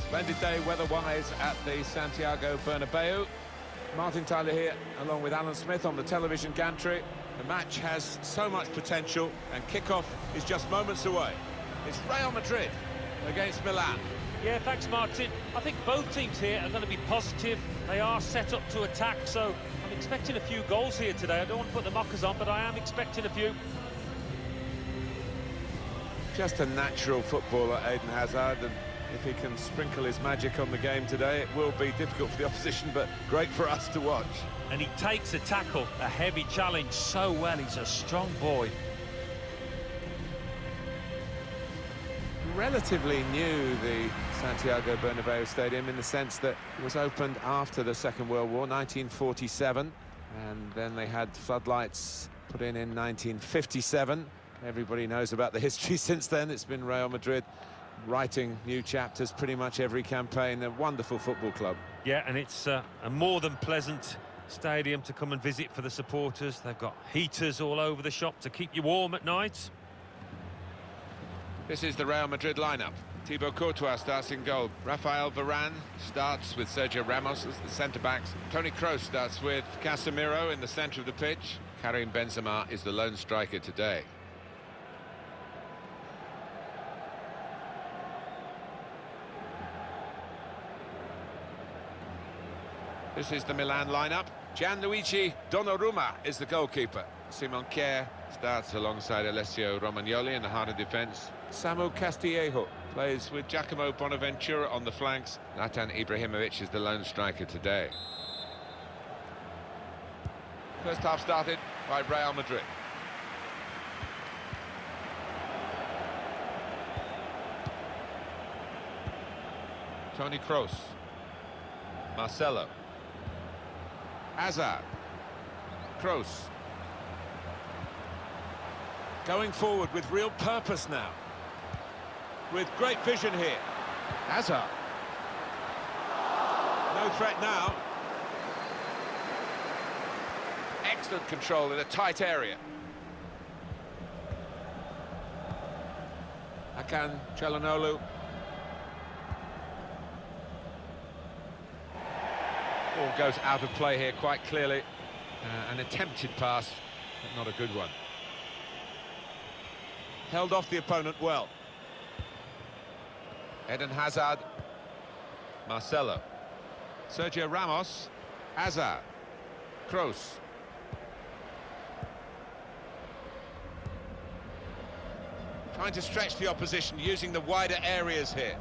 Splendid day weather-wise at the Santiago Bernabeu. Martin Tyler here, along with Alan Smith on the television gantry. The match has so much potential, and kickoff is just moments away. It's Real Madrid against Milan. Yeah, thanks, Martin. I think both teams here are going to be positive. They are set up to attack, so I'm expecting a few goals here today. I don't want to put the mockers on, but I am expecting a few. Just a natural footballer, Eden Hazard, and if he can sprinkle his magic on the game today, it will be difficult for the opposition, but great for us to watch. And he takes a tackle, a heavy challenge, so well. He's a strong boy. Relatively new, the Santiago Bernabeu Stadium, in the sense that it was opened after the Second World War, 1947, and then they had floodlights put in 1957. Everybody knows about the history since then. It's been Real Madrid writing new chapters pretty much every campaign. A wonderful football club. Yeah, and it's a more than pleasant stadium to come and visit for the supporters. They've got heaters all over the shop to keep you warm at night. This is the Real Madrid lineup. Thibaut Courtois starts in goal. Rafael Varane starts with Sergio Ramos as the centre-backs. Toni Kroos starts with Casemiro in the centre of the pitch. Karim Benzema is the lone striker today. This is the Milan lineup. Gianluigi Donnarumma is the goalkeeper. Simon Kjaer starts alongside Alessio Romagnoli in the heart of defence. Samu Castillejo plays with Giacomo Bonaventura on the flanks. Zlatan Ibrahimovic is the lone striker today. First half started by Real Madrid. Toni Kroos. Marcelo. Hazard. Kroos. Going forward with real purpose now. With great vision here. Hazard. No threat now. Excellent control in a tight area. Hakan Çalhanoğlu. Ball goes out of play here quite clearly. An attempted pass, but not a good one. Held off the opponent well. Eden Hazard. Marcelo. Sergio Ramos. Hazard. Kroos. Trying to stretch the opposition, using the wider areas here.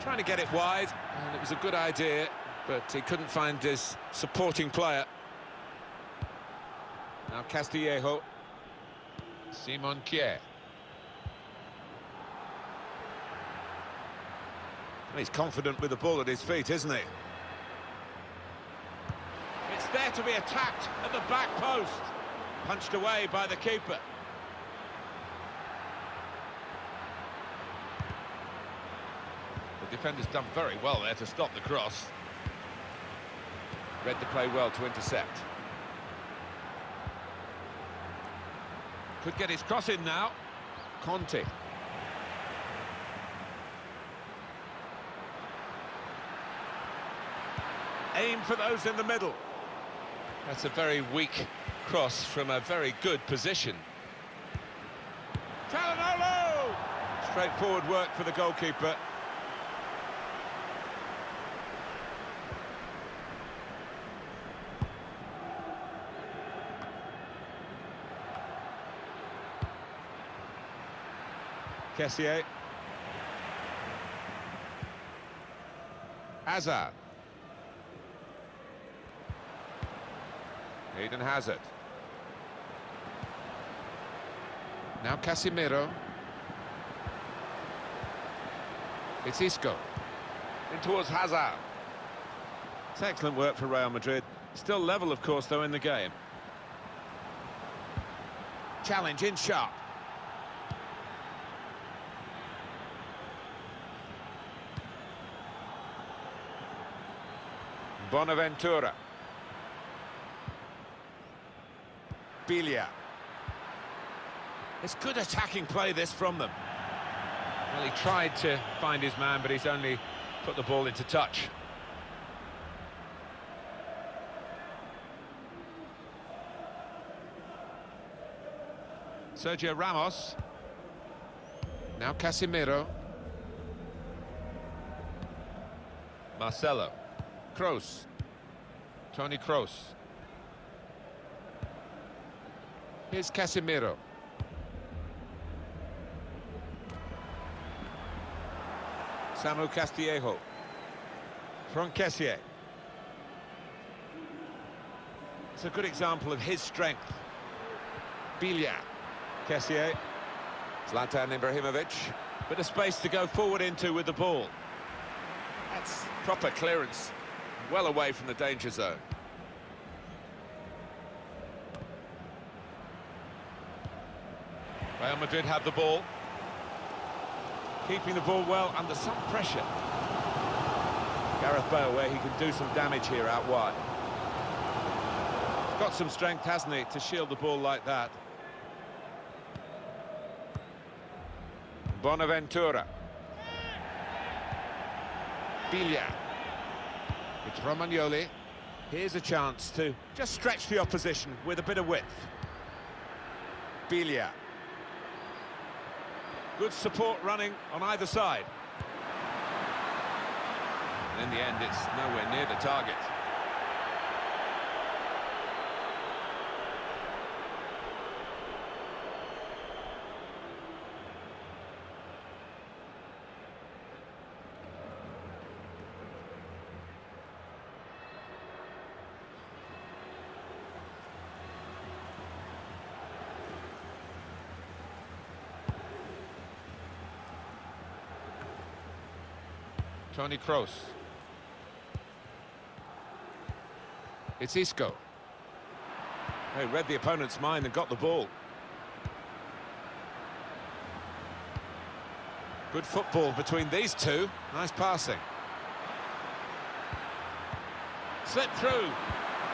Trying to get it wide, and it was a good idea, but he couldn't find his supporting player. Now Castillejo. Simon Kjaer. He's confident with the ball at his feet, isn't he? It's there to be attacked at the back post. Punched away by the keeper. The defender's done very well there to stop the cross. Read the play well to intercept. Could get his cross in now. Conte. Aim for those in the middle. That's a very weak cross from a very good position. Çalhanoğlu! Straightforward work for the goalkeeper. Kessié. Hazard. Eden Hazard. Now Casemiro. It's Isco. In towards Hazard. It's excellent work for Real Madrid. Still level, of course, though, in the game. Challenge in sharp. Bonaventura. Biglia. It's good attacking play, this, from them. Well, he tried to find his man, but he's only put the ball into touch. Sergio Ramos. Now Casemiro. Marcelo. Kroos. Toni Kroos. Here's Casemiro. Samu Castillejo. From Kessié. It's a good example of his strength. Bilia. Kessié. Zlatan Ibrahimovic. Bit of space to go forward into with the ball. That's proper clearance. Well away from the danger zone. Real Madrid have the ball. Keeping the ball well under some pressure. Gareth Bale where he can do some damage here out wide. Got some strength, hasn't he, to shield the ball like that. Bonaventura. Bilia. It's Romagnoli. Here's a chance to just stretch the opposition with a bit of width. Bilia. Good support running on either side. And in the end, it's nowhere near the target. Toni Kroos. It's Isco. He read the opponent's mind and got the ball. Good football between these two. Nice passing. Slip through.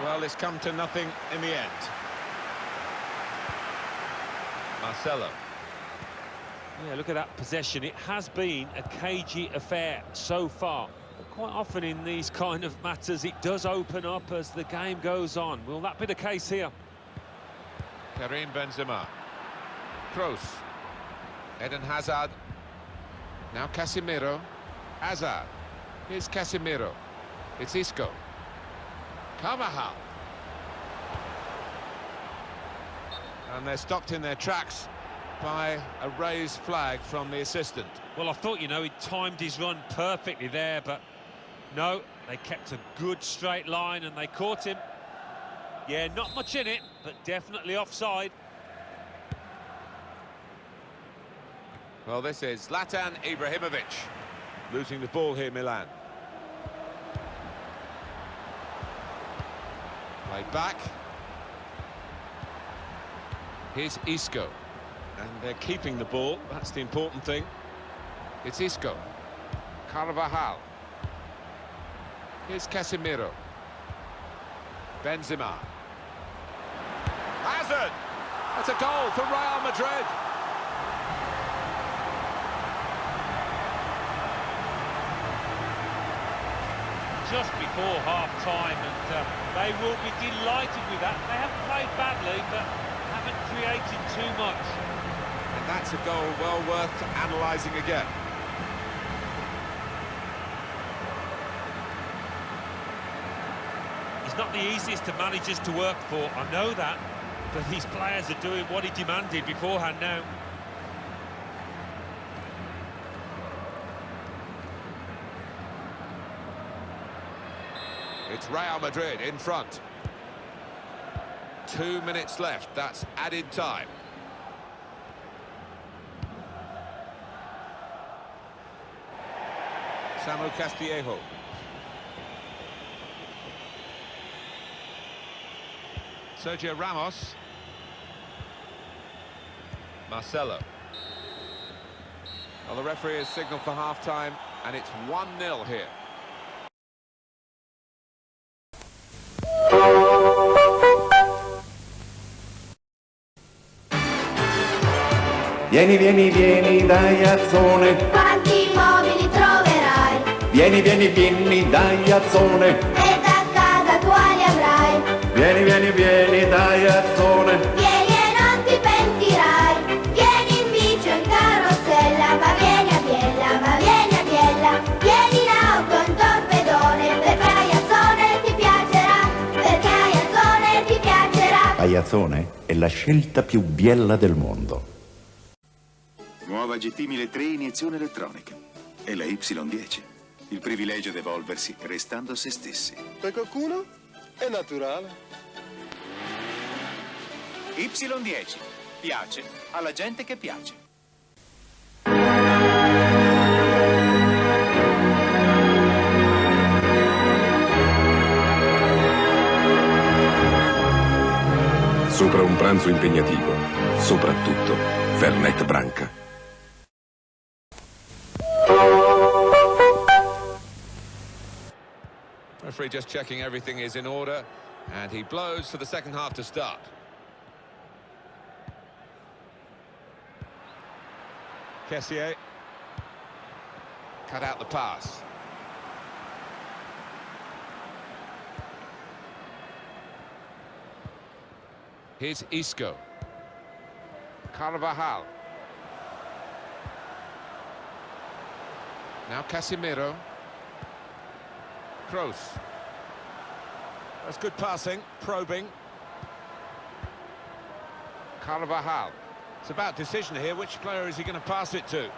Well, it's come to nothing in the end. Marcelo. Yeah, look at that possession. It has been a cagey affair so far. But quite often in these kind of matters, it does open up as the game goes on. Will that be the case here? Karim Benzema. Kroos. Eden Hazard. Now Casemiro. Hazard. Here's Casemiro. It's Isco. Carvajal. And they're stopped in their tracks by a raised flag from the assistant. Well, I thought, you know, he timed his run perfectly there, but no, they kept a good straight line and they caught him. Yeah, not much in it, but definitely offside. Well, this is Zlatan Ibrahimovic losing the ball here, Milan. Played back. Here's Isco. And they're keeping the ball, that's the important thing. It's Isco. Carvajal. Here's Casemiro. Benzema. Hazard! That's a goal for Real Madrid. Just before half-time, and they will be delighted with that. They haven't played badly, but haven't created too much. And that's a goal well worth analysing again. He's not the easiest of managers to work for, I know that, but these players are doing what he demanded beforehand now. It's Real Madrid in front. 2 minutes left, that's added time. Samu Castillejo. Sergio Ramos. Marcelo. Well, the referee has signalled for half-time, and it's 1-0 here. Vieni, vieni, vieni, dai Azzone. Quanti mobili troverai Vieni, vieni, vieni, dai Azzone. e da casa tua li avrai. Vieni, vieni, vieni, dai Azzone. Vieni e non ti pentirai. Vieni in bici o in carrozzella, ma vieni a Biella, ma vieni a Biella. Vieni in auto, in torpedone, perché a Iazzone ti piacerà, perché a Iazzone ti piacerà. Aiazzone è la scelta più biella del mondo. Nuova GT 1003 iniezione elettronica. E la Y10. Il privilegio di evolversi restando se stessi. Per qualcuno è naturale. Y10. Piace alla gente che piace. Sopra un pranzo impegnativo, soprattutto Fernet Branca. Referee just checking everything is in order, and he blows for the second half to start. Kessié cut out the pass. Here's Isco. Carvajal. Now Casemiro. Kroos. That's good passing, probing. Carvajal. It's about decision here. Which player is he going to pass it to?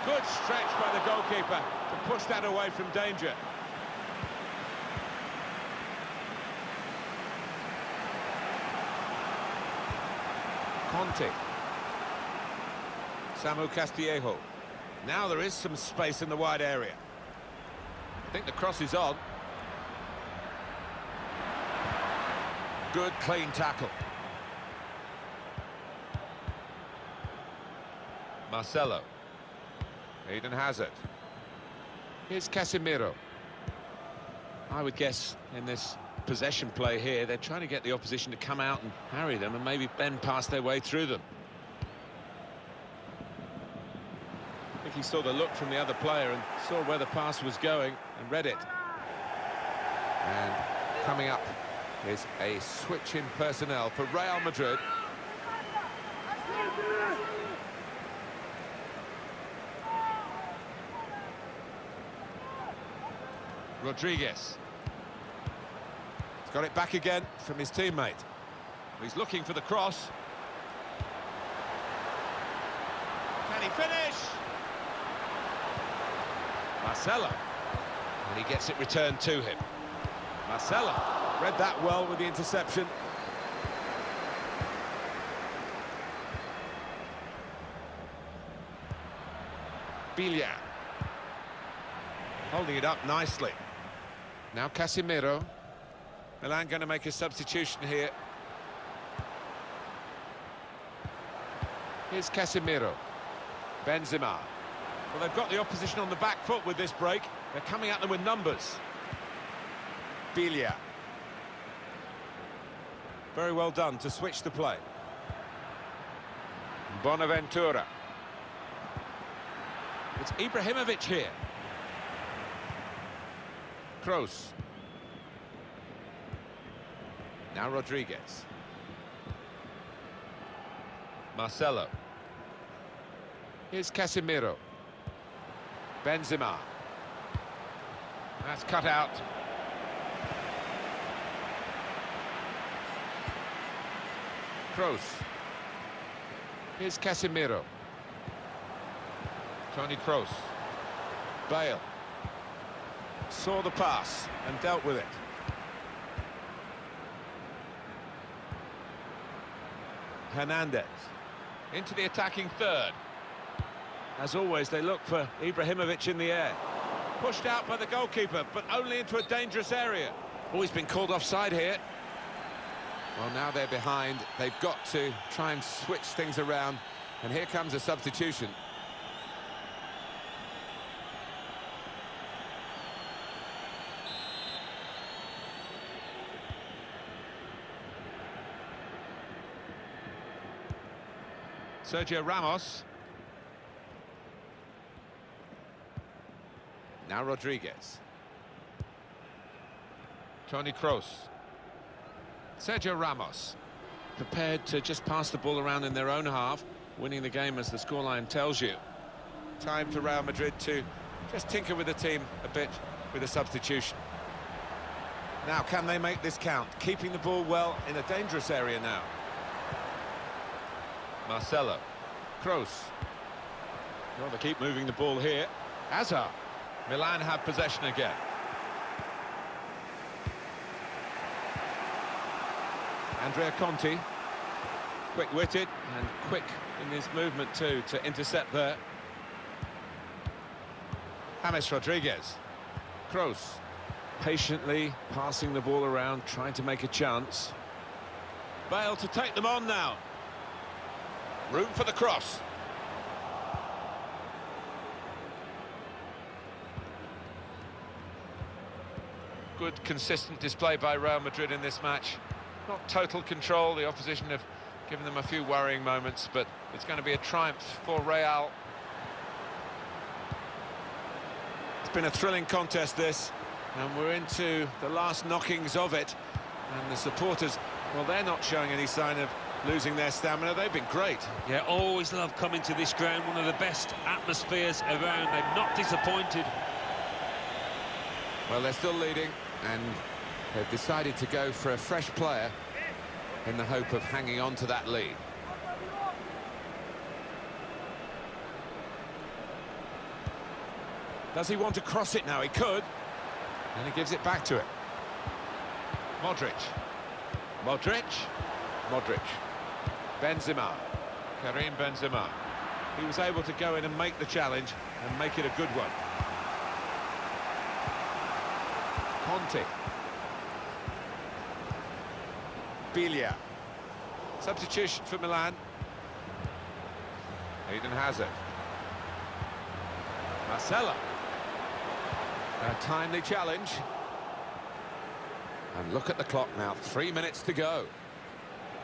Good stretch by the goalkeeper to push that away from danger. Conte. Samu Castillejo. Now there is some space in the wide area. I think the cross is on. Good, clean tackle. Marcelo. Eden Hazard. Here's Casemiro. I would guess in this possession play here, they're trying to get the opposition to come out and harry them and maybe bend past their way through them. I think he saw the look from the other player and saw where the pass was going and read it. And coming up is a switch in personnel for Real Madrid. Rodriguez. He's got it back again from his teammate. He's looking for the cross. Can he finish? Marcelo. And he gets it returned to him. Marcelo read that well with the interception. Bilia. Holding it up nicely. Now Casemiro. Milan going to make a substitution here. Here's Casemiro. Benzema. Well, they've got the opposition on the back foot with this break. They're coming at them with numbers. Bilia. Very well done to switch the play. Bonaventura. It's Ibrahimovic here. Kroos. Now Rodriguez. Marcelo. Here's Casemiro. Benzema. That's cut out. Kroos. Here's Casemiro. Toni Kroos. Bale. Saw the pass and dealt with it. Hernandez into the attacking third. As always, they look for Ibrahimovic in the air. Pushed out by the goalkeeper, but only into a dangerous area. Oh, he's been called offside here. Well, now they're behind. They've got to try and switch things around. And here comes a substitution. Sergio Ramos. Now Rodriguez. Toni Kroos. Sergio Ramos. Prepared to just pass the ball around in their own half, winning the game as the scoreline tells you. Time for Real Madrid to just tinker with the team a bit with a substitution. Now, can they make this count? Keeping the ball well in a dangerous area now. Marcelo. Kroos. Well, they keep moving the ball here. Hazard. Milan have possession again. Andrea Conti. Quick-witted and quick in his movement too to intercept there. James Rodriguez. Kroos. Patiently passing the ball around, trying to make a chance. Bale to take them on now. Room for the cross. Good, consistent display by Real Madrid in this match. Not total control, the opposition have given them a few worrying moments, but it's going to be a triumph for Real. It's been a thrilling contest, this, and we're into the last knockings of it. And the supporters, well, they're not showing any sign of losing their stamina. They've been great. Yeah, always love coming to this ground. One of the best atmospheres around. They've not disappointed. Well, they're still leading, and they've decided to go for a fresh player in the hope of hanging on to that lead. Does he want to cross it now? He could. And he gives it back to it. Modric. Modric. Modric. Benzema. Karim Benzema. He was able to go in and make the challenge and make it a good one. Conte. Biglia. Substitution for Milan. Eden Hazard. Marcelo. A timely challenge. And look at the clock now, 3 minutes to go.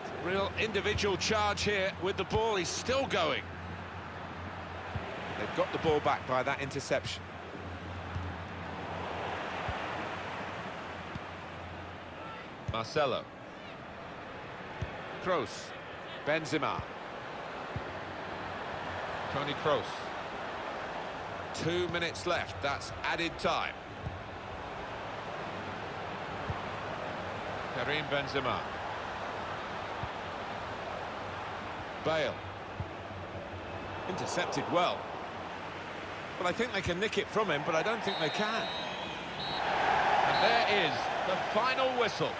It's a real individual charge here with the ball. He's still going. They've got the ball back by that interception. Marcelo. Kroos. Benzema. Toni Kroos. 2 minutes left, that's added time. Karim Benzema. Bale. Intercepted well. Well, I think they can nick it from him, but I don't think they can. And there is the final whistle.